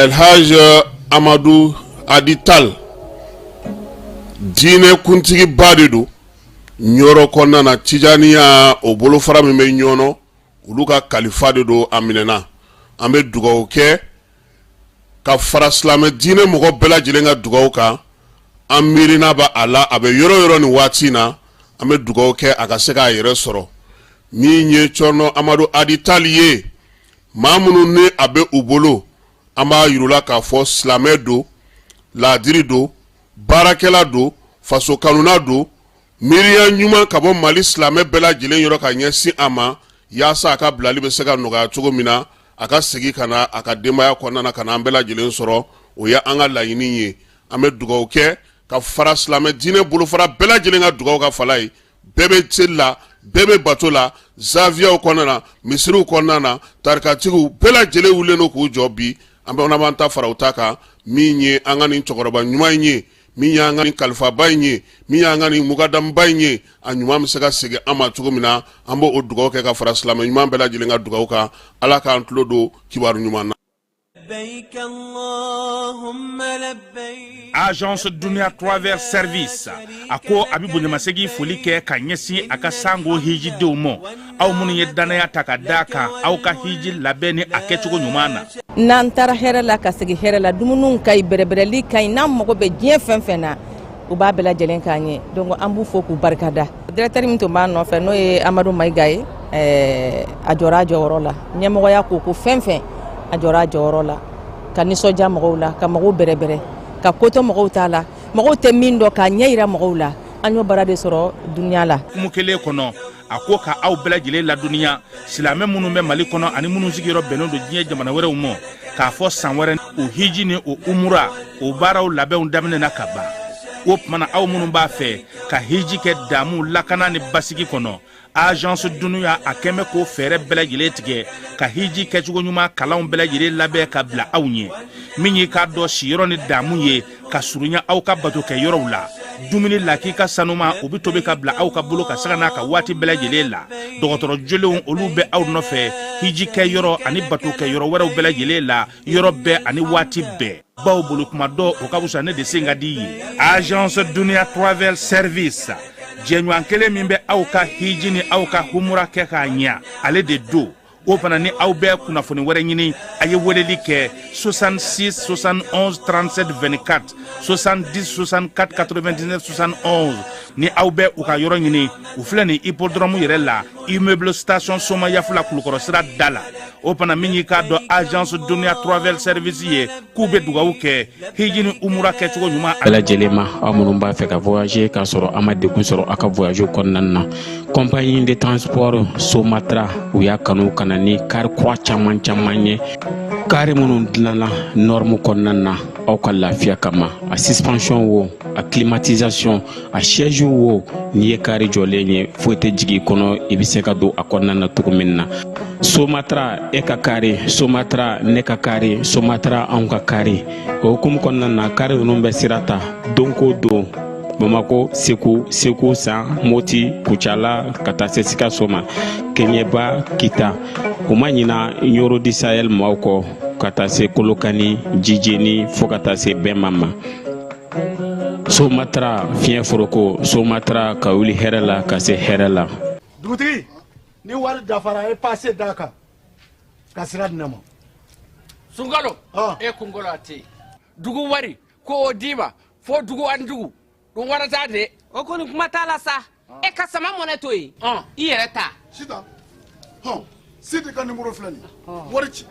El Haj Amadou Adital diine kuntigi ba de do nyoro kɔnɔna na Tijaniya o bolofara min bɛ ɲɔnɔ olu ka kalifa de do a minɛna an bɛ dugawu kɛ ka fara silamɛ diinɛ mɔgɔ bɛɛ lajɛlen ka dugawu kan an miirina b'a a la a bɛ yɔrɔ yɔrɔ nin waati na an bɛ dugawu kɛ a ka se k'a yɛrɛ sɔrɔ min ye Cɔrɔnɔ Amadu Adital ye maa minnu ni a bɛ u bolo an b'a yirula k'a fɔ silamɛ do laadiri do baarakɛla do faso kanuna do miiriya ɲuman ka bɔ Mali silamɛ bɛɛ lajɛlen yɔrɔ ka ɲɛsin a ma yaasa a ka bilali bɛ se ka nɔgɔya cogo min na a ka segin ka na a ka denbaya kɔnɔna na ka na an bɛɛ lajɛlen sɔrɔ o ye an ka laɲini ye an bɛ dugawu kɛ ka fara silamɛ diinɛ bolofara bɛɛ lajɛlen ka dugawu ka fala ye bɛɛ bɛ seli la bɛɛ bɛ bato la zawiyaw kɔnɔna na misiriw kɔnɔna na tarikatigiw bɛɛ lajɛlen wulilen do k'u jɔ bi an bɛ ta fara u ta kan min ye an ka nin cɛkɔrɔba ɲuman ye min ye an ka nin kalifaba ye min ye an ka nin mukadamba ye a ɲuman bɛ se ka segin an ma cogo min na an b'o dugawu kɛ ka fara silamɛ ɲuman bɛɛ lajɛlen ka dugawu kan ala k'an tulo don kibaru ɲuman na. Agence Dunia Travel Service ako abibu nyamasegi foli kɛ ka ɲɛsin a ka sango hiji denw ma aw minnu ye danaya ta ka da kan aw ka hiji labɛn ni a kɛcogo ɲuman na n'an taara hɛrɛ la ka segin hɛrɛ la dumuniw ka ɲi bɛrɛbɛrɛli ka ɲi n'an mago bɛ diɲɛ fɛn fɛn na u b'a bɛɛ lajɛlen k'an ɲɛ donc an b'u fo k'u barikada directeur min tun b'a nɔfɛ n'o ye Amadu Mayiga ye a jɔra a jɔyɔrɔ la ɲɛmɔgɔya ko fɛn fɛn a jɔra a jɔyɔrɔ la ka nisɔndiya mɔgɔw la ka mɔgɔw bɛrɛbɛrɛ ka koto mɔgɔw t'a la mɔgɔw tɛ min dɔn k'a ɲɛ yira mɔgɔw la an y'o baara de sɔrɔ duniya la kumu kelen kɔnɔ a ko ka aw bɛɛ lajɛlen laduniya silamɛ minnu bɛ Mali kɔnɔ ani minnu sigiyɔrɔ bɛnnen do diɲɛ jamana wɛrɛw ma k'a fɔ san wɛrɛ o hiji ni o umura o baaraw labɛnw daminɛna ka ban o tumana aw minnu b'a fɛ ka hiji kɛ damu lakana ni basigi kɔnɔ Agence Dunia a kɛmɛ ko fɛɛrɛ bɛɛ lajɛlen tigɛ ka hiji kɛcogo ɲuman kalanw bɛɛ lajɛlen labɛn ka bila aw ɲɛ min ye k'a dɔn siyɔrɔ ni damu ye ka surunya aw ka bato kɛ yɔrɔw la dumuni lakika sanuma u bi tobi ka bila aw ka bolo ka saga n'a ka waati bɛɛ lajɛlen la dɔgɔtɔrɔ jolenw olu bɛ aw nɔfɛ hiji kɛ yɔrɔ ani bato kɛ yɔrɔ wɛrɛw bɛɛ lajɛlen la yɔrɔ bɛɛ ani waati bɛɛ baw bolo kuma dɔ o ka wusa ne de sen ka di ye Agence Dunia Travel Service jɛɲɔgɔn kelen min bɛ aw ka hiji ni aw ka humura kɛ k'a ɲɛ ale de do o fana ni aw bɛ kunnafoni wɛrɛ ɲini a ye weleli kɛ 66 71 37 24 70 64 99 71 ni aw bɛ u ka yɔrɔ ɲini u filɛ ni hippodrome yɛrɛ la immeuble station Soma Yafula Kulukɔrɔ sira da la o fana min y'i k'a dɔn Agence Dunia Travel Service ye k'u bɛ dugawu kɛ hiji ni umura kɛcogo ɲuman bɛɛ lajɛlen ma aw minnu b'a fɛ ka voyager k'a sɔrɔ a ma degun sɔrɔ a ka voyage kɔnɔna na compagnie de transport Somatra u y'a kanu ka na ni kari kura caman ye kari minnu dilanna norme kɔnɔna na aw ka lafiya kama a suspension wo a climatisation a siège wo n'i ye kari jɔlen ye foyi tɛ jigin kɔnɔ i bɛ se ka don a kɔnɔna na cogo min na Somatra e ka kari Somatra ne ka kari Somatra anw ka kari o hukumu kɔnɔna na kari ninnu bɛ sira ta don ko don Bamako, Segu, San, Moti, Kuchala, ka taa se Sikaso ma Keɲeba, Kita o ma ɲina Yoro di Sahel maaw kɔ ka taa se Kolokani, Jijeni fo ka taa se Bɛnma ma Somatra fiɲɛ foroko Somatra ka wuli hɛrɛ la ka se hɛrɛ la dugutigi ni wari dafara e passe da kan ka sira di ne ma Sunkalo e kunkolo ate dugu wari ko o d'i ma fo dugu ani dugu don wara t'a de o kɔni kuma t'a la sa e ka sama mɔnɛ to yen i yɛrɛ ta Sita Sidi ka numéro filɛ nin wari ci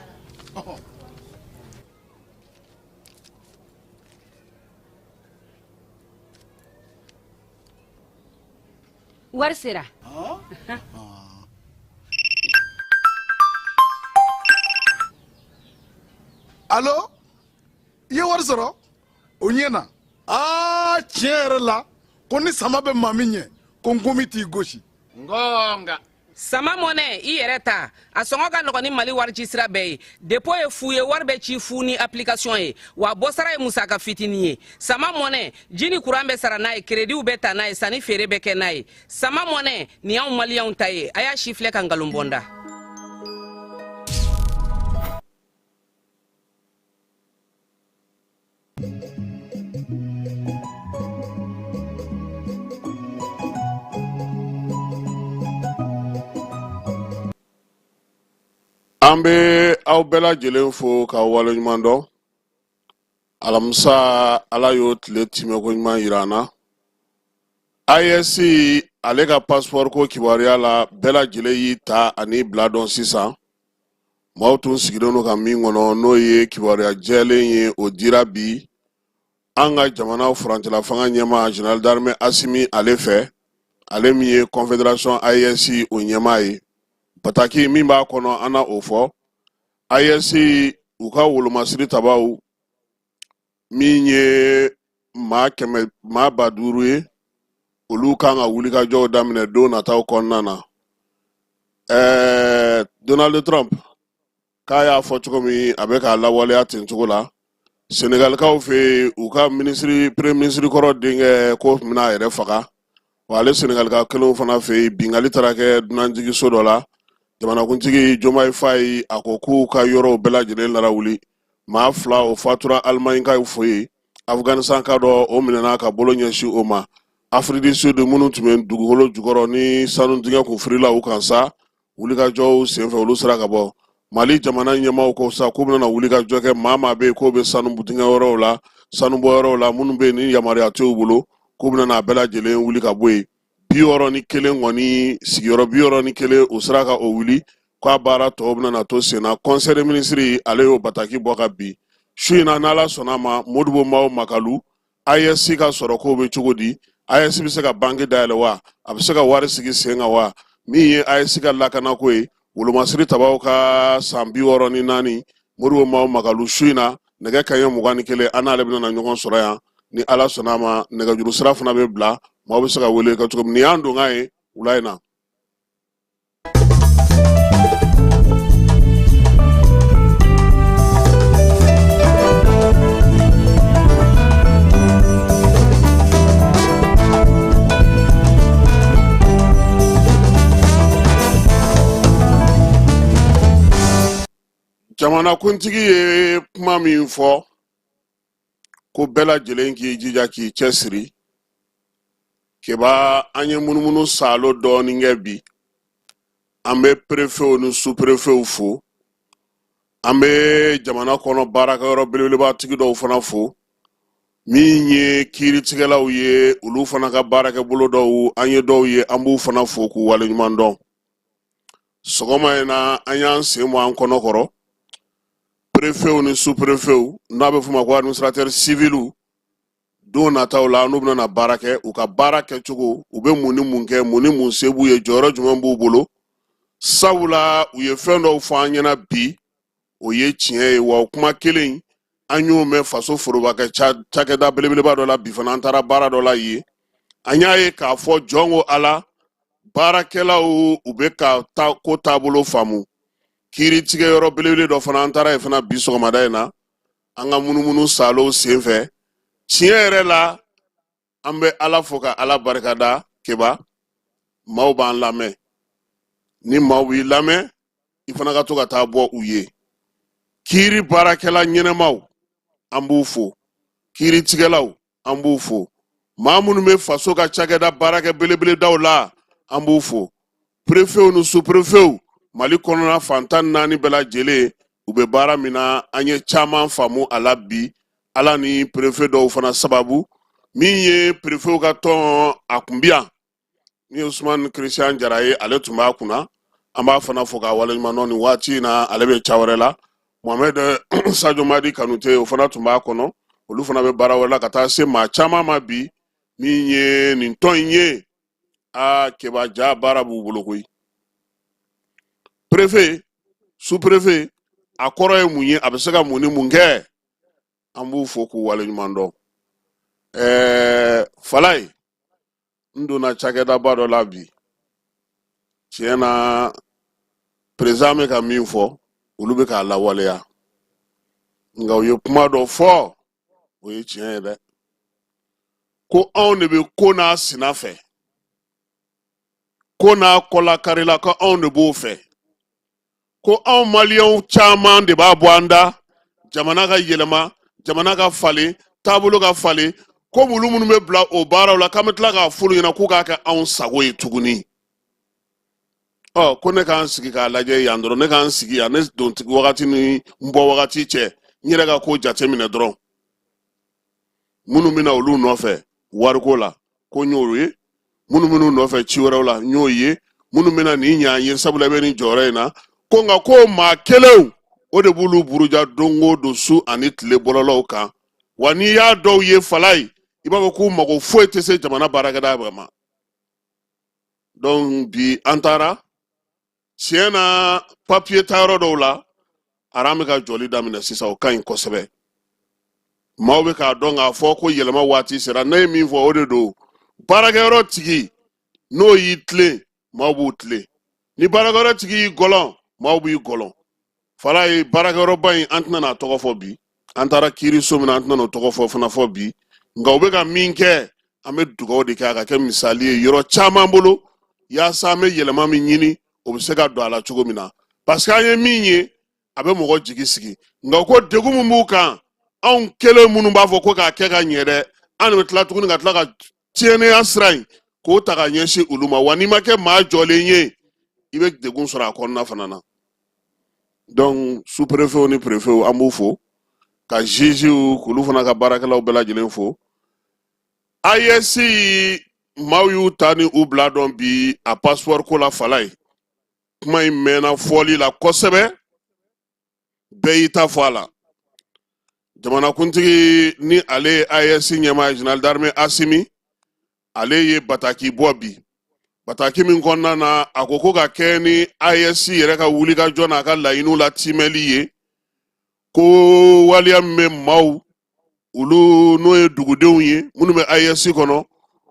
wari sera Allo i ye wari sɔrɔ o ɲɛna tiɲɛ yɛrɛ la ko ni sama bɛ maa min ɲɛ ko nkomi t'i gosi ngonga sama mɔnɛ i yɛrɛ ta a sɔngɔ ka nɔgɔn ni Mali wari ci sira bɛɛ ye dépôt ye fu ye wari bɛ ci fu ni application ye wa bɔsara ye musaka fitinin ye sama mɔnɛ ji ni courant bɛ sara n'a ye crédit bɛ ta n'a ye sanni feere bɛ kɛ n'a ye sama mɔnɛ ni y'anw maliyɛnw ta ye a y'a si filɛ ka nkalon bɔnda. an bɛ aw bɛɛ lajɛlen fo ka waleɲuman dɔn. Alamisa ala y'o tile timɛko ɲuman yira an na. ISC ale ka passeport ko kibaruya la bɛɛ lajɛlen y'i ta ani bila dɔn sisan. Maaw tun sigilen don ka min kɔnɔ n'o ye kibaruya jɛlen ye o dira bi an ka jamana furancɛla fanga ɲɛmaa Général d'armée Assimi ale fɛ, ale min ye Confédération ISC o ɲɛmaa ye. Pataki min b'a kɔnɔ an na o fɔ. ISC u ka wolomasiri tabaw min ye maa 500 ye, olu kan ka wulikajɔw daminɛ don nataw kɔnɔna na. Donald Trump k'a y'a fɔ cogo min a bɛ k'a lawaleya ten cogo la. Senegalikaw fɛ u ka premier ministre kɔrɔ denkɛ ko mina a yɛrɛ faga. Wa ale Senegalika kelenw fana fɛ bingali taara kɛ dunanjigiso dɔ la. Jamanakuntigi Diomaye Faye a ko k'u ka yɔrɔw bɛɛ lajɛlen larawuli. Maa 2 o fatura Allemagne ka fo ye. Afghanistan ka dɔ o minɛna ka bolo ɲɛsin o ma. Afrique du Sud minnu tun bɛ dugukolo jukɔrɔ ni sanu dingɛ kun firila u kan sa, wulikajɔw senfɛ olu sera ka bɔ. Mali jamana ɲɛmaaw ko sa k'u bɛna wulikajɔ kɛ maa bɛ yen k'o bɛ sanu dingɛ yɔrɔw la, sanu bɔ yɔrɔw la minnu bɛ yen ni yamaruya t'u bolo k'u bɛna a bɛɛ lajɛlen wuli ka bɔ yen. 61 kɔni sigiyɔrɔ 61 o sera ka o wuli k'a baara tɔw bɛna to sen na. Conseil des ministres ale y'o bataki bɔ ka bi. Su in na n'Ala sɔnna a ma Modibo Mahaw Makalu ISC ka sɔrɔ k'o bɛ cogo di? ISC bɛ se ka banque dayɛlɛ wa? A bɛ se ka wari sigi sen kan wa? Min ye ISC ka lakanako ye, wolomasiri tabaw ka san 64 Modibo Mahaw Makalu su in na nɛgɛ kanɲɛ 21 an n'ale bɛna ɲɔgɔn sɔrɔ yan ni Ala sɔnna a ma. Nɛgɛjuru sira fana bɛ bila, maaw bɛ se ka wele ka cogo min. Nin y'an donkan ye wula in na. Jamanakuntigi ye kuma min fɔ ko bɛɛ lajɛlen k'i jija k'i cɛsiri. Keba an ye munumunu salo dɔɔnin kɛ bi. An bɛ préfet ni sous-préfet fo. An bɛ jamana kɔnɔ baarakɛyɔrɔ belebelebatigi dɔw fana fo. Min ye kiiritigɛlaw ye olu fana ka baarakɛbolo dɔw an ye dɔw ye an b'u fana fo k'u waleɲuman dɔn. Sɔgɔma in na an y'an sen bɔ an kɔnɔ kɔrɔ. Préfet ni sous-préfet n'a bɛ fɔ ma ko administrateur civil don nataw la n'u bɛna baara kɛ u ka baara kɛcogo u bɛ mun ni mun kɛ mun ni mun se b'u ye jɔyɔrɔ jumɛn b'u bolo. Sabula u ye fɛn dɔw fɔ an ɲɛna bi o ye tiɲɛ ye wa o kuma kelen an y'o mɛn faso forobakɛ cakɛda belebeleba dɔ la bi fana an taara baara dɔ la yen. An y'a ye k'a fɔ jɔn ko Ala baarakɛlaw u bɛ ka ko taabolo faamu. Kiiritigɛ yɔrɔ belebele dɔ fana an taara yen fana bi sɔgɔmada in na an ka munumunu salo senfɛ. Tiɲɛ yɛrɛ la an bɛ Ala fo ka Ala barikada. Keba maaw b'an lamɛn. Ni maaw b'i lamɛn i fana ka to ka taa bɔ u ye. Kiiri baarakɛla ɲɛnɛmaw an b'u fo. Kiiritigɛlaw an b'u fo. Maa minnu bɛ faso ka cakɛda baarakɛ belebeledaw la an b'u fo. Préfet ni sous-préfet Mali kɔnɔna fantan 4 bɛɛ lajɛlen u bɛ baara min na an ye caman faamu a la bi. Ala ni préfet dɔw fana sababu min ye préfet ka tɔn a kun bi yan ni Usman Christian Jara ye ale tun b'a kunna. An b'a fana fo ka waleɲuman dɔn nin waati in na ale bɛ ca wɛrɛ la. Mohamed Sadio Madi Kanute o fana tun b'a kɔnɔ. Olu fana bɛ baara wɛrɛ la ka taa se maa caman ma bi min ye nin tɔn in ye. Keba ja baara b'u bolo koyi. Préfet, sous-préfet, a kɔrɔ ye mun ye a bɛ se ka mun ni mun kɛ an b'u fo k'u waleɲuman dɔn. Falaye n donna cakɛdaba dɔ la bi. Tiɲɛ na président bɛ ka min fɔ olu bɛ k'a lawaleya. Nka u ye kuma dɔ fɔ o ye tiɲɛ ye dɛ. Ko anw de bɛ ko n'a sina fɛ. Ko n'a kɔlakarila ko anw de b'o fɛ. Ko anw maliyɛnw caman de b'a bɔ an da. Jamana ka yɛlɛma, jamana ka falen, taabolo ka falen. Ko olu minnu bɛ bila o baaraw la k'an bɛ tila k'a f'olu ɲɛna k'u k'a kɛ anw sago ye tuguni. ko ne kan sigi ka lajɛ yan dɔrɔn ne kan sigi yan ne dontigi wagati ni n bɔ wagati cɛ n yɛrɛ ka ko jate minɛ dɔrɔn minnu bɛna olu nɔfɛ wariko la ko n y'o ye minnu minnu nɔfɛ ci wɛrɛw la n y'o ye minnu bɛna nin ɲa n ye sabula bɛ nin jɔyɔrɔ in na ko nka ko maa kelenw o de b'olu buruja don o don su ani tile bɔlɔlaw kan wa n'i y'a dɔw ye fala ye i b'a fɔ k'u mago foyi tɛ se jamana baarakɛda ma donc bi an taara tiɲɛ na papiye tayɔrɔ dɔw la aran bɛ ka jɔli daminɛ sisan o ka ɲi kosɛbɛ maaw bɛ k'a dɔn k'a fɔ ko yɛlɛma waati sera ne ye min fɔ o de don baarakɛyɔrɔ tigi n'o y'i tilen maaw b'u tilen ni baarakɛyɔrɔ tigi y'i gɔlɔn maaw b'i gɔlɔn fala ye baarakɛyɔrɔba in an tɛna n'a tɔgɔ fɔ bi an taara kiiri so min na an tɛna n'o tɔgɔ fɔ fana fɔ bi nka u bɛ ka min kɛ an bɛ dugawu de kɛ a ka kɛ misali ye yɔrɔ caman bolo yaasa an bɛ yɛlɛma min ɲini o bɛ se ka don a la cogo min na parce que an ye min ye a bɛ mɔgɔ jigi sigi nka ko degun min b'u kan anw kelen minnu b'a fɔ ko k'a kɛ ka ɲɛ dɛ an de bɛ tila tuguni ka tila ka tiɲɛniya sira in k'o ta ka ɲɛsin olu ma wa n'i ma kɛ maa jɔlen ye i bɛ degun sɔrɔ a kɔnɔna fana na donc sous-préfet ni préfet an b'u fo ka jugew k'olu fana ka baarakɛlaw bɛɛ lajɛlen fo AES maaw y'u ta ni u bila dɔn bi a passeport ko la fala ye kuma in mɛnna fɔli la kosɛbɛ bɛɛ y'i ta fɔ a la jamanakuntigi ni ale ye AES ɲɛmaa général d'armée Asimi ale ye bataki bɔ bi bataki min kɔnɔna na a ko ka kɛ ni AES yɛrɛ ka wulikajɔ n'a ka laɲiniw la timɛli ye ko waliya min bɛ maaw olu n'o ye dugudenw ye minnu bɛ AES kɔnɔ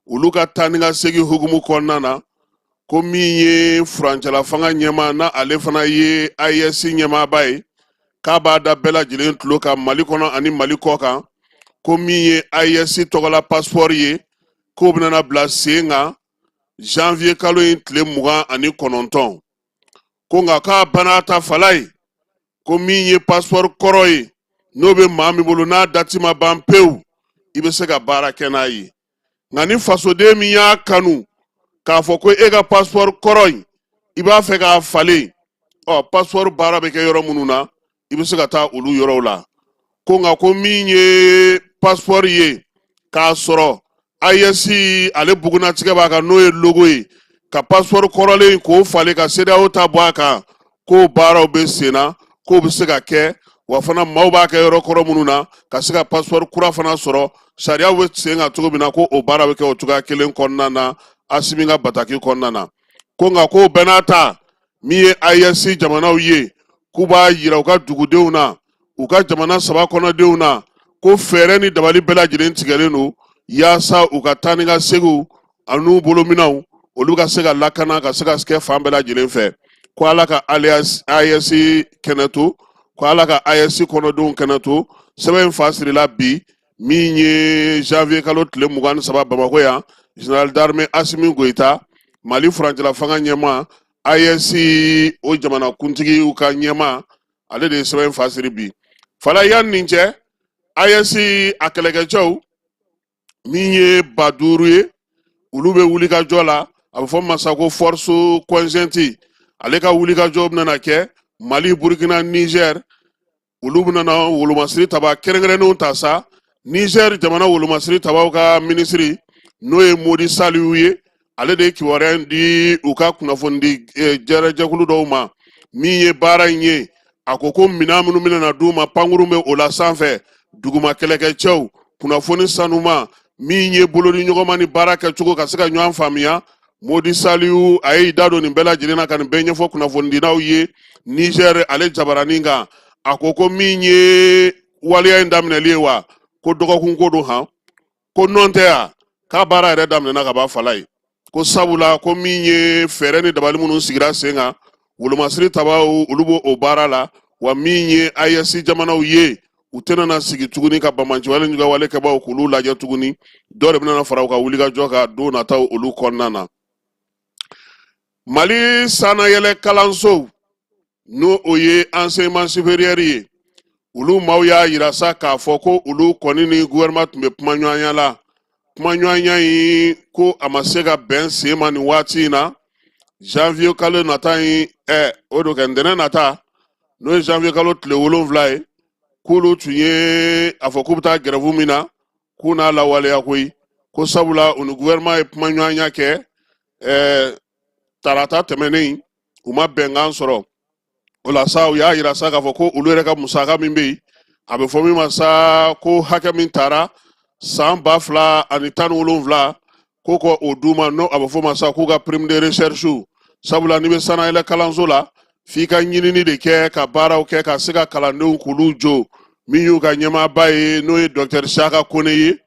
olu ka taa ni ka segin hukumu kɔnɔna na ko min ye furancɛla fanga ɲɛmaa na ale fana ye AES ɲɛmaaba ye k'a b'a da bɛɛ lajɛlen tulo kan Mali kɔnɔ ani Mali kɔ kan ko min ye AES tɔgɔla passeport ye k'o bɛna bila sen kan janvier kalo in tile 29 ko nka k'a banna ta fala ye ko min ye passeport kɔrɔ ye n'o bɛ maa min bolo n'a dati ma ban pewu i bɛ se ka baara kɛ n'a ye nka ni fasoden min y'a kanu k'a fɔ ko e ka passeport kɔrɔ in i b'a fɛ k'a falen passeport baara bɛ kɛ yɔrɔ minnu na i bɛ se ka taa olu yɔrɔw la ko nka ko min ye passeport ye k'a sɔrɔ AES ale bugunatigɛ b'a kan n'o ye logo ye ka passeport kɔrɔlen k'o falen ka CEDEAO ta bɔ a kan k'o baaraw bɛ sen na k'o bɛ se ka kɛ wa fana maaw b'a kɛ yɔrɔ kɔrɔ minnu na ka se ka passeport kura fana sɔrɔ sariyaw bɛ sen kan cogo min na ko o baara bɛ kɛ o cogoya kelen kɔnɔna na Asimi ka bataki kɔnɔna na ko nka k'o bɛɛ n'a ta min ye AES jamanaw ye k'u b'a yira u ka dugudenw na u ka jamana saba kɔnɔdenw na ko fɛɛrɛ ni dabali bɛɛ lajɛlen tigɛlen don yaasa u ka taa ni ka seginw an'u bolominɛw olu ka se ka lakana ka se ka kɛ fan bɛɛ lajɛlen fɛ ko Ala ka AES kɛnɛ to ko Ala ka AES kɔnɔdenw kɛnɛ to sɛbɛn in fa sirila bi min ye janvier kalo tile 23 Bamako yan général d'armée Asimi Goïta Mali furancɛla fanga ɲɛmaa AES o jamanakuntigiw ka ɲɛmaa ale de ye sɛbɛn in fa siri bi fala yan nin cɛ AES a kɛlɛkɛcɛw min ye 5000 ye olu bɛ wulikajɔ la a bɛ fɔ masa ko force conjointe ale ka wulikajɔ bɛna kɛ Mali Burkina Niger olu bɛna wolomasiri taba kɛrɛnkɛrɛnnenw ta sa Niger jamana wolomasiri tabaw ka ministre n'o ye Modi Saliu ye ale de ye kibaruya di u ka kunnafoni di jɛkulu dɔw ma min ye baara in ye a ko minɛn minnu bɛna d'u ma pankuru bɛ o la sanfɛ duguma kɛlɛkɛcɛw kunnafoni sanuma min ye bolo ni ɲɔgɔnma ni baara kɛcogo ka se ka ɲɔgɔn faamuya Modi Saliu a ye da don nin bɛɛ lajɛlen na ka nin bɛɛ ɲɛfɔ kunnafonidilaw ye Niger ale jabaranin kan a ko min ye waliya in daminɛli ye wa ko dɔgɔkun ko don han ko nɔn tɛ ya k'a baara yɛrɛ daminɛna ka ban fala ye ko sabula ko min ye fɛɛrɛ ni dabali minnu sigira sen kan wolomasiri tabaw olu b'o o baara la wa min ye AES jamanaw ye u tɛna sigi tuguni ka bamanciwale ɲuga wale kɛbaw k'olu lajɛ tuguni dɔ de bɛna fara u ka wulikajɔ ka don nataw olu kɔnɔna na Mali sanayɛlɛ kalanso n'o o ye enseignement supérieur ye olu maaw y'a yira sa k'a fɔ ko olu kɔni ni gouvernement tun bɛ kuma ɲɔgɔnya la kuma ɲɔgɔnya in ko a ma se ka bɛn sen ma nin waati in na janvier kalo nata yi o do kendene nata no janvier kalo tile 7 ye kulu tun ye a fɔ k'u bɛ taa grève min na k'u n'a lawaleya koyi ko sabula u ni gouvernement ye kuma ɲɔgɔnya kɛ tarata tɛmɛnen u ma bɛnkan sɔrɔ o la sa u y'a yira sa k'a fɔ ko olu yɛrɛ ka musaka min bɛ yen a bɛ fɔ min ma sa ko hakɛ min taara san 2017 ko ko o d'u ma n'o a bɛ fɔ ma sa k'u ka prime de recherche sabula n'i bɛ sanayɛlɛ kalanso la f'i ka ɲinini de kɛ ka baaraw kɛ ka se ka kalandenw k'olu jo min y'u ka ɲɛmaaba ye n'o ye docteur Saka Kone ye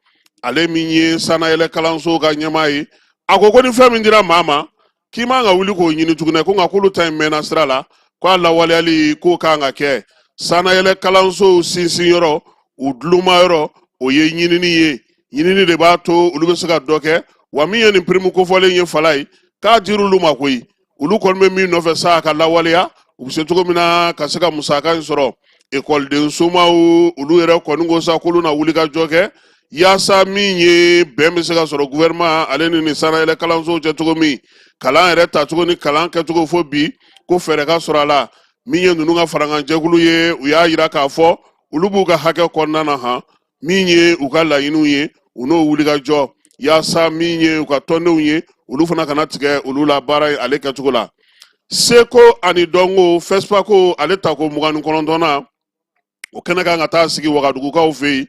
ale min ye sanayɛlɛ kalanso ka ɲɛmaa ye a ko ni fɛn min dira maa ma k'i man ka wuli k'o ɲini tuguni ko nka k'olu ta in mɛnna sira la k'a lawaleyali k'o kan ka kɛ sanayɛlɛ kalanso sinsin yɔrɔ u duluma yɔrɔ o ye ɲinini ye ɲinini de b'a to olu bɛ se ka dɔ kɛ wa min ye nin prime kofɔlen ye fala ye k'a dir'olu ma koyi olu kɔni bɛ min nɔfɛ sa ka lawaleya u bɛ se cogo min na ka se ka musaka in sɔrɔ ekɔliden somaw olu yɛrɛ kɔni ko sa k'olu na wuli ka jɔ kɛ yaasa min ye bɛn bɛ se ka sɔrɔ gouvernement ale ni nin sanayɛlɛ kalanso cɛ cogo min kalan yɛrɛ tacogo ni kalan kɛcogo fo bi ko fɛɛrɛ ka sɔrɔ a la min ye ninnu ka farankanjɛkulu ye u y'a yira k'a fɔ olu b'u ka hakɛ kɔnɔna na han min ye u ka laɲiniw ye u n'o wuli ka jɔ yaasa min ye u ka tɔndenw ye olu fana kana tigɛ olu la baara ye ale kɛcogo la seko ani dɔnko fesipako ale ta ko 29nan o kɛnɛ kan ka taa sigi wagadugukaw fɛ yen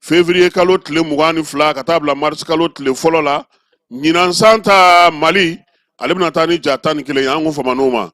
février kalo tile 22 ka taa bila mars kalo tile fɔlɔ la ɲinansan ta Mali ale bɛna taa ni ja 11 ye an ko fama n'o ma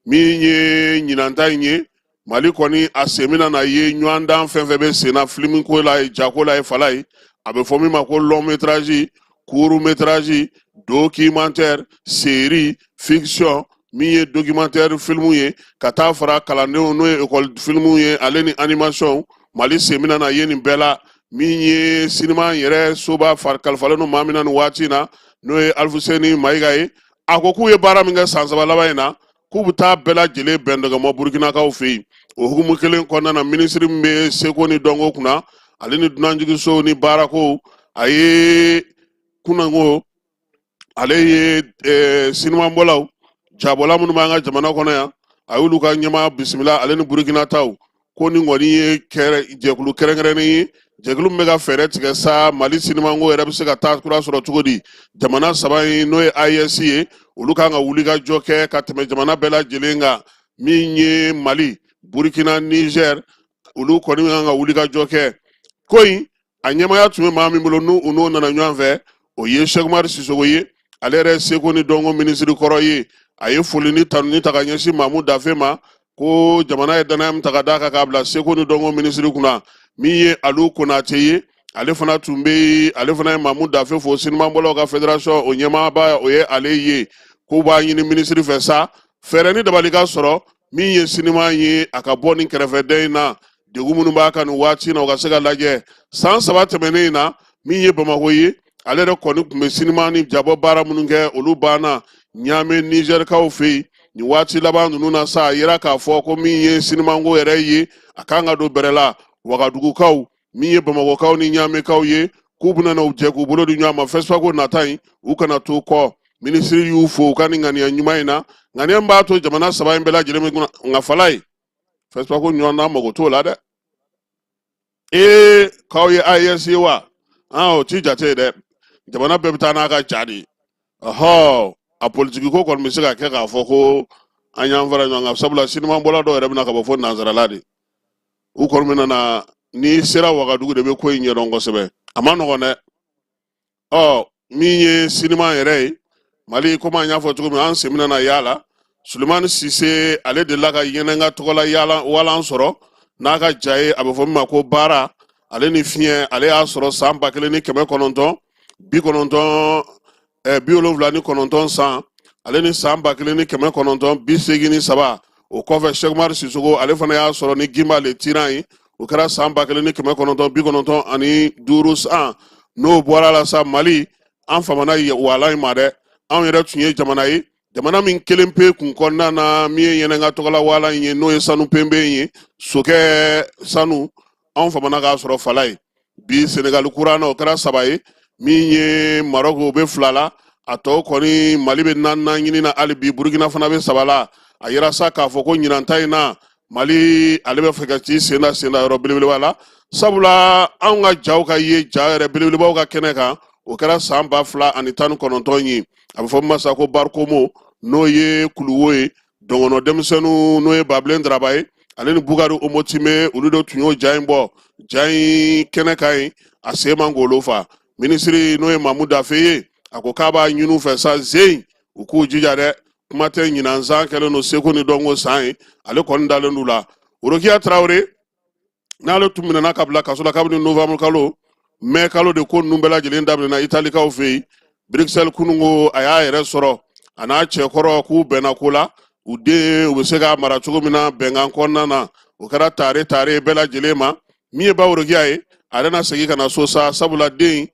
min ye ɲinanta in ye Mali kɔni a sen bɛna na ye ɲɔgɔndan fɛn fɛn bɛ sen na film ko la ye jako la ye fala ye a bɛ fɔ min ma ko long métrage court métrage documentaire série fiction min ye documentaire film ye ka taa fara kalandenw n'o ye école film ye ale ni animation Mali sen bɛna na ye nin bɛɛ la min ye cinéma yɛrɛ soba kalifalen no maa min na nin waati in na n'o ye Alfuseni Mayiga ye a ko k'u ye baara min kɛ san 3 laban in na k'u bɛ taa bɛɛ lajɛlen bɛn dɔgɔmɔ Burkinakaw fɛ yen o hukumu kelen kɔnɔna na minisiri min bɛ seko ni dɔnko kunna ale ni dunanjigiso ni baarako a ye kunanko ale ye sinimabɔlaw jabɔla minnu b'an ka jamana kɔnɔ yan a y'olu ka ɲɛmaa bisimila ale ni Burkina taw ko ni kɔni ye jɛkulu kɛrɛnkɛrɛnnen ye jɛkulu min bɛ ka fɛɛrɛ tigɛ sa Mali sinimanko yɛrɛ bɛ se ka taa kura sɔrɔ cogo di jamana 3 in n'o ye AES ye olu kan ka wuli ka jɔ kɛ ka tɛmɛ jamana bɛɛ lajɛlen kan min ye Mali Burkina Niger olu kɔni kan ka wuli ka jɔ kɛ ko in a ɲɛmaya tun bɛ maa min bolo n'o nana ɲɔgɔn fɛ o ye Cheikh Umar Sisoko ye ale yɛrɛ seko ni dɔnko minisiri kɔrɔ ye a ye foli ni tanuni ta ka ɲɛsin Mamu Dafe ma ko jamana ye danaya min ta ka d'a kan k'a bila seko ni dɔnko minisiri kunna min ye Alu Konate ye ale fana tun bɛ ale fana ye Mamu Dafe fo sinimabɔlaw ka fédération o ɲɛmaaba o ye ale ye k'u b'a ɲini minisiri fɛ sa fɛɛrɛ ni dabali ka sɔrɔ min ye sinima ye a ka bɔ nin kɛrɛfɛden in na degun minnu b'a kan nin waati na o ka se ka lajɛ san 3 tɛmɛnen in na min ye Bamako ye ale yɛrɛ kɔni tun bɛ sinima ni jabɔ baara minnu kɛ olu banna Ɲame Nizɛrikaw fɛ yen nin waati laban ninnu na sa a yira k'a fɔ ko min ye sinimanko yɛrɛ ye a kan ka don bɛrɛ la Wagadugukaw min ye Bamakokaw ni Ɲamekaw ye k'u bɛna n'u jɛ k'u bolo di ɲɔgɔn ma fesipako nata in u kana to kɔ minisiri y'u fo u ka nin ŋaniya ɲuman in na ŋaniya min b'a to jamana 3 in bɛɛ lajɛlen bɛ nka fala ye fesipako ɲɔgɔn na mago t'o la dɛ k'aw ye AES ye wa o t'i jate ye dɛ jamana bɛɛ bɛ taa n'a ka ja de ye a politiki ko kɔni bɛ se ka kɛ k'a fɔ ko an y'an fara ɲɔgɔn kan sabula sinimabɔla dɔw yɛrɛ bɛna ka bɔ fo nanzarala de u kɔni bɛ na ni sera Wagadugu de bɛ ko in ɲɛdɔn kosɛbɛ a ma nɔgɔn dɛ min ye sinima yɛrɛ ye Mali komi an y'a fɔ cogo min an sen bɛna na yaala Sulemani Sise ale delila ka Yenenga tɔgɔla walan sɔrɔ n'a ka ja ye a bɛ fɔ min ma ko baara ale ni fiɲɛ ale y'a sɔrɔ san 1999 79 san ale ni san 1983 o kɔfɛ Cheikh Umar Sisoko ale fana y'a sɔrɔ ni Gimba le tyran ye o kɛra san 1995 san n'o bɔra la sa Mali an famana walan in ma dɛ anw yɛrɛ tun ye jamana ye jamana min kelen pe kun kɔnɔna na min ye Yenenga tɔgɔla walan in ye n'o ye sanu pembe ye sokɛ sanu anw famana k'a sɔrɔ fala ye bi Senegal kura na o kɛra 3 ye min ye Maroc o bɛ 2 la a tɔ kɔni Mali bɛ naaninan ɲini na hali bi Burukina fana bɛ sabala a yira sa k'a fɔ ko ɲinanta in na Mali ale bɛ fɛ ka ci sen da yɔrɔ belebeleba la sabula anw ka jaw ka ye ja yɛrɛ belebelebaw ka kɛnɛ kan o kɛra san 2019 ye a bɛ fɔ min ma sa ko Barikomo n'o ye Kuluwo ye dɔngɔnɔ denmisɛnninw n'o ye Babilen Daraba ye ale ni Bukari Omotime olu de tun y'o ja in bɔ ja in kɛnɛ kan yen a sen man k'olu fa minisiri n'o ye Mamu Dafe ye a ko k'a b'a ɲini u fɛ sa Zeyin u k'u jija dɛ kuma tɛ ɲinansan kɛlen don seko ni dɔnko san ye ale kɔni dalen d'u la Orokiya Tarawele n'ale tun minɛna ka bila kaso la kabini novembre kalo mai kalo de ko ninnu bɛɛ lajɛlen daminɛna Italikaw fɛ yen Bruxelles kunungo a y'a yɛrɛ sɔrɔ a n'a cɛkɔrɔ k'u bɛnna ko la u den u bɛ se k'a mara cogo min na bɛnkan kɔnɔna na o kɛra tare bɛɛ lajɛlen ma min ye ba Orokiya ye a yɛrɛ na segin ka na so sa sabula den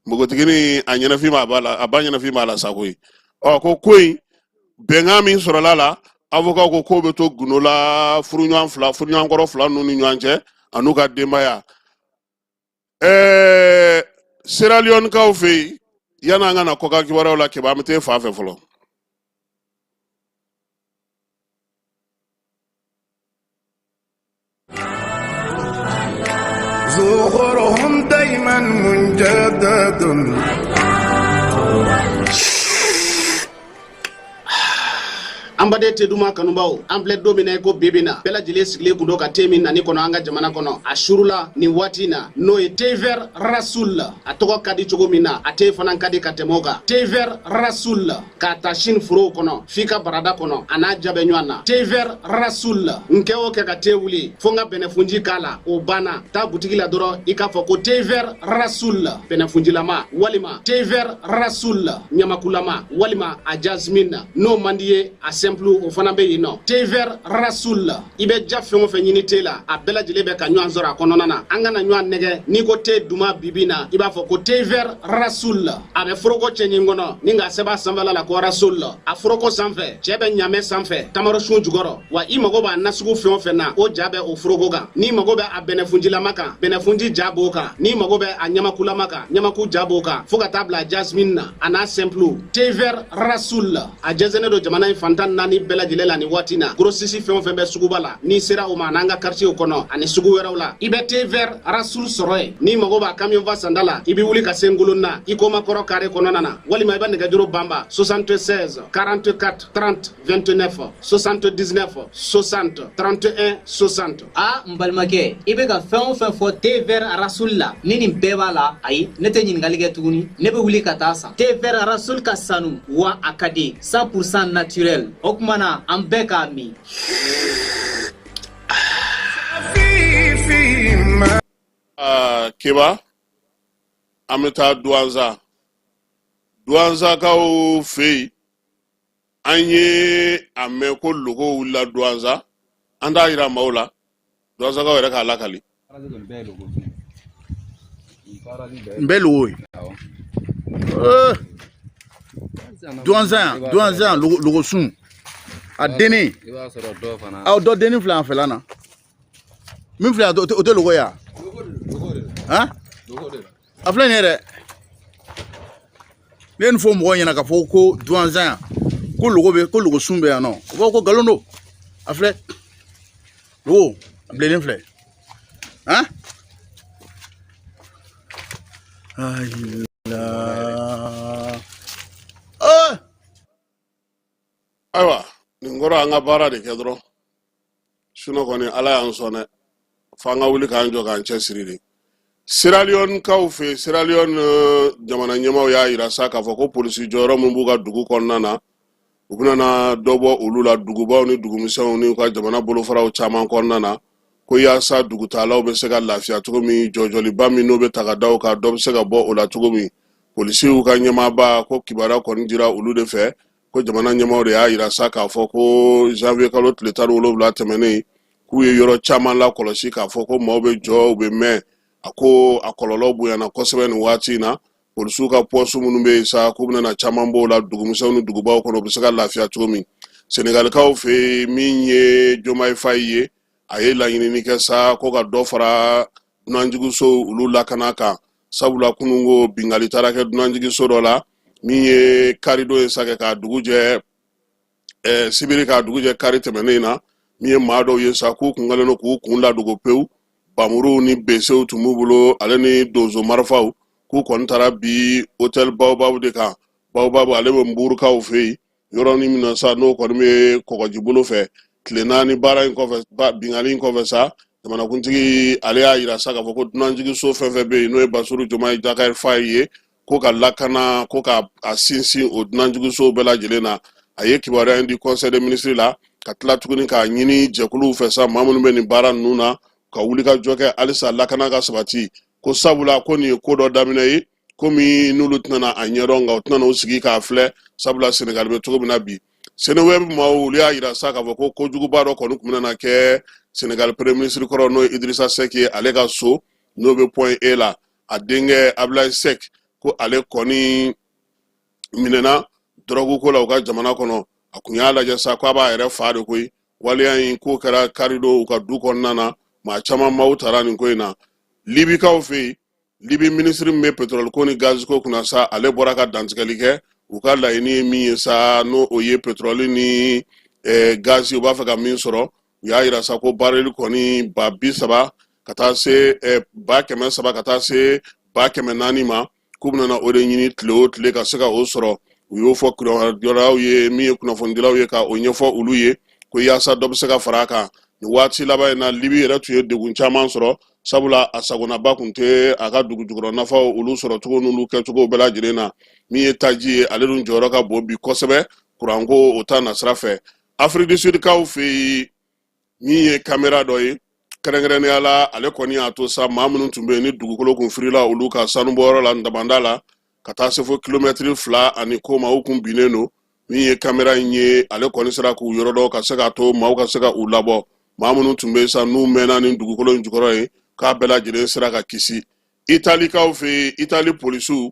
npogotigini a ɲɛnafin b'a la a ba ɲɛnafin b'a la sago ye ko in bɛnkan min sɔrɔla la avocat ko k'o bɛ to gundo la furuɲɔgɔnkɔrɔ fila ninnu ni ɲɔgɔn cɛ an'u ka denbaya Sierra Leone kaw fɛ yen yanni an ka na kɔkan kibaruyaw la kɛba an bɛ taa fan fɛ fɔlɔ. زخرهم دايما منجدد Ambade te duma kanubaw ample domine ko bibina bela jile sigle kundo ka temi nani kono anga jamana kono ashurula ni watina no e tever rasul atoko kadi chogo mina ate fanan kadi katemoga tever rasul ka tashin furo kono fika barada kono ana jabe nywana tever rasul nkeo ke ka tewuli fonga benefunji kala o bana ta butigi la doro ikafo ko tever rasul benefunji lama walima tever rasul nyamakulama walima a jasmine no mandiye a simple o fana be yino tever rasul ibe jaffe mo fe nyini tela a bela jile be ka nyan zora kono nana anga na nyan nege ni ko te duma bibina iba fo ko tever rasul a be froko chenyi ngono ninga seba sambala la ko rasul a froko sanfe chebe nyame sanfe tamaro shun jugoro wa imago ba nasugo fe o fe na o jabe o froko ga ni mago be a benefunji la maka benefunji jabo ka ni mago be a nyama kula maka nyama ku jabo ka foga tabla jasmine na ana simple tever rasul a jezene do jamana infantan nani bela jilela ni watina grossisi fe on fe be sugubala ni sera o mananga quartier kono ani sugu werawla ibe tever rasul soroy ni mago ba camion va sandala ibi wuli ka senguluna ikoma koro kare kono nana wali ma ibande gajuro bamba 76 44 30 29 79 60 31 60 a mbalmake ibe ka fen fen fo tever rasul la nini beba la ay nete nyin galige tuguni nebe wuli ka tasa tever rasul ka sanu wa akadi 100% naturel okmana ambeka mi Keba ameta Douanza kaw fei anye ameko logo wula Douanza anda ira maula Douanza kaw yɛrɛ ka lakali mbelo Douanza logo sun a deni aw do deni flan felana min flan o te logo ya ha a flan yɛrɛ ne fo mɔgɔ ɲɛna ka fɔ ko Douanza ko logo sun bɛ yan nɔ o b'a ko galon do a filɛ logo a bilennen filɛ han ayiwa nin kɔrɔ an ka baara de kɛ dɔrɔn sinɔ kɔni ala y'an sɔn dɛ f'an ka wuli k'an jɔ k'an cɛ siri de Sierra Leone kaw fɛ Sierra Leone jamana ɲɛmaw y'a yira sa k'a fɔ ko polisi jɔyɔrɔ min b'u ka dugu kɔnɔna na u bɛna dɔ bɔ olu la dugubaw ni dugumisɛnw ni ka jamana bolofaraw caman kɔnɔna na ko yaasa dugutaalaw bɛ se ka lafiya cogo min jɔjɔliba min n'o bɛ ta ka da o kan dɔ bɛ se ka bɔ o la cogo min polisiw ka ɲɛmaaba ko kibaruya kɔni dira olu de fɛ ko jamana ɲɛmaw de y'a yira sa k'a fɔ ko janvier kalo tile 17 tɛmɛnen k'u ye yɔrɔ caman lakɔlɔsi k'a fɔ ko maaw bɛ jɔ u bɛ mɛn a ko a kɔlɔlɔ bonyana kosɛbɛ nin waati in na polisiw ka pɔsu minnu bɛ yen sa k'u bɛna caman b'o la dugumisɛnw ni dugubaw kɔnɔ u bɛ se ka lafiya cogo min Senegalikaw fɛ min ye Diomaye Faye ye a ye laɲinini kɛ sa ko ka dɔ fara dunanjigiso olu lakana kan sabula kunungo bingali taara kɛ dunanjigiso dɔ la min ye kari dɔ ye sakɛ k'a dugu jɛ sibiri k'a dugu jɛ kari tɛmɛnen na min ye maa dɔw ye sa k'u kun kɛlen don k'u kun ladogo pewu bamuruw ni besew tun b'u bolo ale ni donso marifaw k'u kɔni taara bi hôtel Baobab de kan Baobab ale bɛ Nburukaw fɛ yen yɔrɔnin min na sa n'o kɔni bɛ kɔgɔji bolo fɛ tile 4 baara in kɔfɛ bingali in kɔfɛ sa jamanakuntigi ale y'a yira sa k'a fɔ ko dunanjigiso fɛn fɛn bɛ yen n'o ye Basiru Jomayi Jakar Fayi ye ko ka lakana ko ka a sinsin o dunanjigiso bɛɛ lajɛlen na a ye kibaruya in di conseil des ministres la ka tila tuguni k'a ɲini jɛkuluw fɛ sa maa minnu bɛ nin baara ninnu na ka wuli ka jɔ kɛ halisa lakana ka sabati ko sabula ko nin ye ko dɔ daminɛ ye komi n'olu tɛna a ɲɛdɔn nka u tɛna o sigi k'a filɛ sabula Senegal bɛ cogo min na bi Seneweb maaw olu y'a yira sa k'a fɔ ko kojuguba dɔ kɔni tun bɛna kɛ Senegal premier ministre kɔrɔ n'o ye Idrissa Seck ye ale ka so n'o bɛ point E la a denkɛ Ablaye Seck ko ale kɔni minɛna dɔrɔgu ko la u ka jamana kɔnɔ a kun y'a lajɛ sa k'a b'a yɛrɛ fa de koyi waleya in ko kɛra kari dɔ u ka du kɔnɔna na maa caman maaw taara nin ko in na Libikaw fɛ yen Libi ministre min bɛ pétrole ko ni gaz ko kunna sa ale bɔra ka dantigɛli kɛ u ka laɲini ye min ye sa n'o o ye pétrole ni gaz u b'a fɛ ka min sɔrɔ u y'a yira sa ko barili kɔni 30,000 ka taa se 100,000 ka taa se 400,000 ma k'u bɛna o de ɲini tile o tile ka se ka o sɔrɔ u y'o fɔ kunnafonidilaw ye min ye kunnafonidilaw ye ka o ɲɛfɔ olu ye ko yaasa dɔ bɛ se ka fara a kan nin waati laban in na Libi yɛrɛ tun ye degun caman sɔrɔ sabula a sagonaba kun tɛ a ka dugu jukɔrɔ nafaw olu sɔrɔ cogo n'olu kɛcogo bɛɛ lajɛlen na min ye taji ye ale dun jɔyɔrɔ ka bon bi kosɛbɛ kuranko o ta nasira fɛ Afrique du Sud kaw fɛ yen min ye caméra dɔ ye kɛrɛnkɛrɛnnenya la ale kɔni y'a to sa maa minnu tun bɛ yen ni dugukolo kun firila olu ka sanubɔyɔrɔ la Ndabanda la ka taa se fo kilomɛtiri 2 ani ko ma u kun binnen don min ye caméra in ye ale kɔni sera k'u yɔrɔ dɔ ka se k'a to maaw ka se ka u labɔ maa minnu tun bɛ sa n'u mɛnna ni dugukolo in jukɔrɔ ye k'a bɛɛ lajɛlen sera ka kisi Italikaw fɛ yen Itali polisiw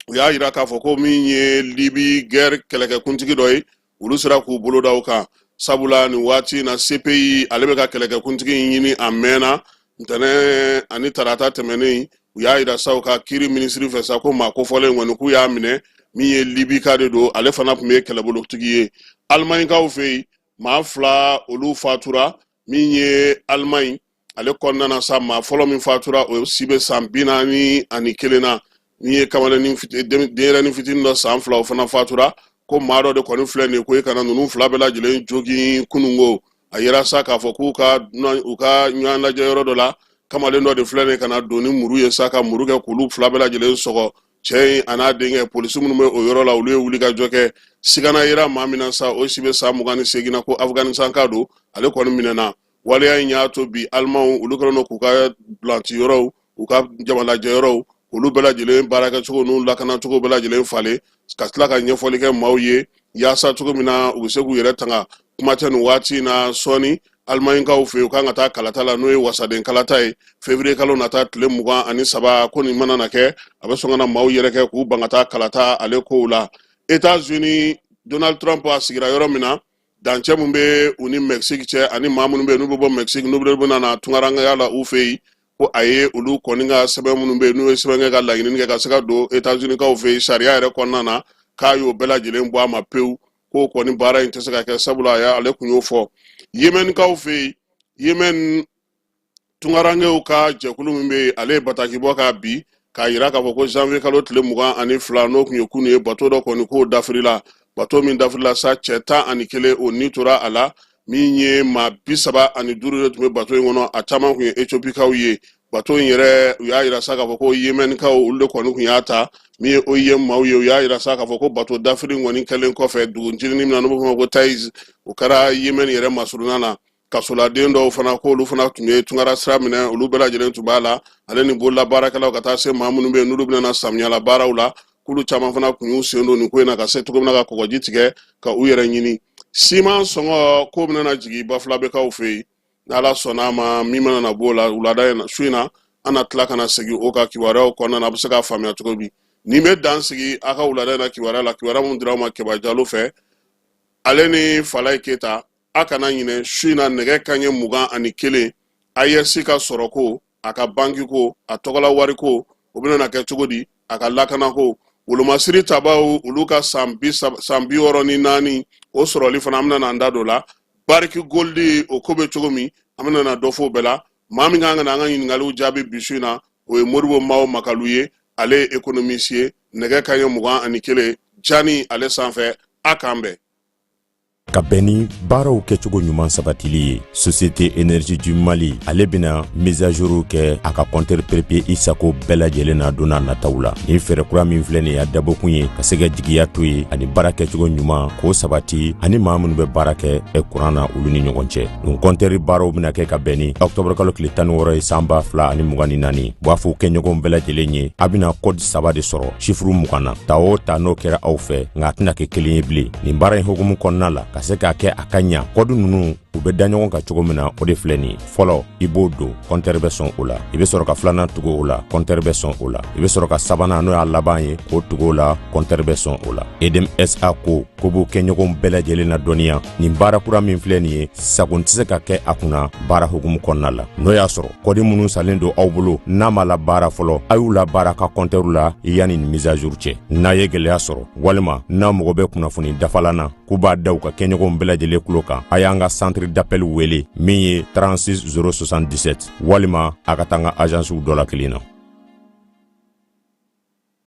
u y'a yira k'a fɔ ko min ye Libi guerre kɛlɛkɛkuntigi dɔ ye olu sera k'u bolo da o kan sabula nin waati na CPI ale bɛ ka kɛlɛkɛkuntigi in ɲini a mɛnna ntɛnɛn ani tarata tɛmɛnen u y'a yira sa u ka kiiri minisiri fɛ sa ko maa kofɔlen kɔni k'u y'a minɛ min ye Libika de don ale fana tun bɛ kɛlɛbolotigi ye Alimanikaw fɛ yen maa 2 olu fatura min ye Alimaɲi ale kɔnɔna na sa maa fɔlɔ min fatura o si bɛ san 41 na min ye kamalennin denyɛrɛnin fitinin dɔ san 2 o fana fatura ko maa dɔ de kɔni filɛ nin ye ko e kana ninnu 2 bɛɛ lajɛlen jogin kunungo a yera sa k'a fɔ k'u ka ɲɔgɔn lajɛ yɔrɔ dɔ la kamalen dɔ de filɛ nin ye ka na don ni muru ye sa ka muru kɛ k'olu 2 bɛɛ lajɛlen sɔgɔ cɛ in a n'a denkɛ polisi minnu bɛ o yɔrɔ la olu ye wuli ka jɔ kɛ sigana yera maa min na sa o si bɛ san 28 na ko Afganistan ka don ale kɔni minɛna waleya in y'a to bi Alimanw olu kɛlen don k'u ka bilanci yɔrɔw u ka jamana lajɛ yɔrɔw olu bɛɛ lajɛlen baarakɛcogo n'u lakanacogo bɛɛ lajɛlen falen ka tila ka ɲɛfɔli kɛ maaw ye yaasa cogo min na u bɛ se k'u yɛrɛ tanga kuma tɛ nin waati in na sɔɔni Alimaɲikaw fɛ yen u kan ka taa kalata la n'o ye wasaden kalata ye février kalo nata tile 23 ko nin mana na kɛ a bɛ sɔn ka na maaw yɛrɛ kɛ k'u ban ka taa kalata ale kow la États-Unis Donald Trump a sigira yɔrɔ min na dancɛ min bɛ u ni Mexique cɛ ani maa minnu bɛ yen n'u bɛ bɔ Mexique n'u bɛ na na tungarangaya la u fɛ yen ko a ye olu kɔni ka sɛbɛn minnu bɛ yen n'u ye sɛbɛn kɛ ka laɲini kɛ ka se ka don États-Unis kaw fɛ yen sariya yɛrɛ kɔnɔna na k'a y'o bɛɛ lajɛlen bɔ a ma pewu k'o kɔni baara in tɛ se ka kɛ sabula ale kun y'o fɔ Yemen kaw fɛ yen Yemen tungarangew ka jɛkulu min bɛ yen ale ye bataki bɔ k'a bi k'a yira k'a fɔ ko janvier kalo tile 22 n'o kun ye kunu ye bato dɔ kɔni k'o dafirila bato min dafirila sa cɛ 11 o ni tora a la min ye maa 35 de tun bɛ bato in kɔnɔ a caman kun ye Éthiopikaw ye bato in yɛrɛ u y'a yira sa k'a fɔ ko Yemenikaw olu de kɔni kun y'a ta min ye OIM maaw ye u y'a yira sa k'a fɔ ko bato dafiri kɔni kɛlen kɔfɛ dugu ncinin min na n'o bɛ fɔ ko Taiz o kɛra Yemen yɛrɛ masurunya na kasoladen dɔw fana ko olu fana tun ye tungara sira minɛ olu bɛɛ lajɛlen tun b'a la ale ni bolola baarakɛlaw ka taa se maa minnu bɛ yen n'olu bɛna na samiyala baaraw la k'olu caman fana kun y'u sen don nin ko in na ka se cogo min na ka kɔgɔji tigɛ ka u yɛrɛ ɲini siman sɔngɔ ko bɛna na jigin Bafulabekaw fɛ yen n'Ala sɔnna a ma min mana na b'o la wulada in su in na an na tila ka na segin o ka kibaruyaw kɔnɔna na a bɛ se k'a faamuya cogo min nin bɛ dan sigi a ka wulada in na kibaruya la kibaruya minnu dira aw ma Kɛba Jalo fɛ ale ni Falaye Keyita a kana ɲinɛ su in na nɛgɛ kanɲɛ 21 AES ka sɔrɔ ko a ka banki ko a tɔgɔla wari ko o bɛna na kɛ cogo di a ka lakana ko wolomasiri tabaw olu ka san 64 o sɔrɔli fana an bɛna n'an da don la bariki goldi o ko bɛ cogo min an bɛna na dɔ fɔ o bɛɛ la maa min kan ka na an ka ɲininkaliw jaabi bi su in na o ye Modibo Mawo Makalu ye ale ye économiste ye nɛgɛ kanɲɛ 21 jani ale sanfɛ a k'an bɛn. Ka bɛn ni baaraw kɛcogo ɲuman sabatili ye Société Énergie du Mali ale bɛna mise à jour kɛ a ka compteur papier Isako bɛɛ lajɛlen na don n'a nataw la ni fɛɛrɛ kura min filɛ nin ye a dabɔkun ye ka se ka jigiya to ye ani baara kɛcogo ɲuman k'o sabati ani maa minnu bɛ baara kɛ kuran na olu ni ɲɔgɔn cɛ donc compteur baaraw bɛna kɛ ka bɛn ni octobre kalo tile 16 ye san 2024 b'a fɔ kɛɲɔgɔn bɛɛ lajɛlen ye a bɛna code 3 de sɔrɔ chiffre 20 na ta o ta n'o kɛra aw fɛ nka a tɛna kɛ kelen ye bilen nin baara in hukumu kɔnɔna la ka se k'a kɛ a ka ɲa kɔdu ninnu u bɛ da ɲɔgɔn kan cogo min na o de filɛ nin fɔlɔ i b'o don compteur bɛ sɔn o la i bɛ sɔrɔ ka filanan tugu o la compteur bɛ sɔn o la i bɛ sɔrɔ ka sabanan n'o y'a laban ye k'o tugu o la compteur bɛ sɔn o la EDM SA ko b'o kɛ ɲɔgɔn bɛɛ lajɛlen na dɔnniya nin baara kura min filɛ nin ye sagon tɛ se ka kɛ a kunna baara hukumu kɔnɔna la n'o y'a sɔrɔ kɔdi minnu salen don aw bolo n'a ma la baara fɔlɔ a y'u la baara ka compteur la yanni nin mise à jour cɛ n'a ye gɛlɛya sɔrɔ walima n'a mɔgɔ bɛ kunnafoni dafalan na k'u b'a da u ka kɛɲɔgɔn bɛɛ lajɛlen kulo kan a y'an ka centre d'appel wele min ye 36 077 walima a ka taa an ka agence dɔ la kelen na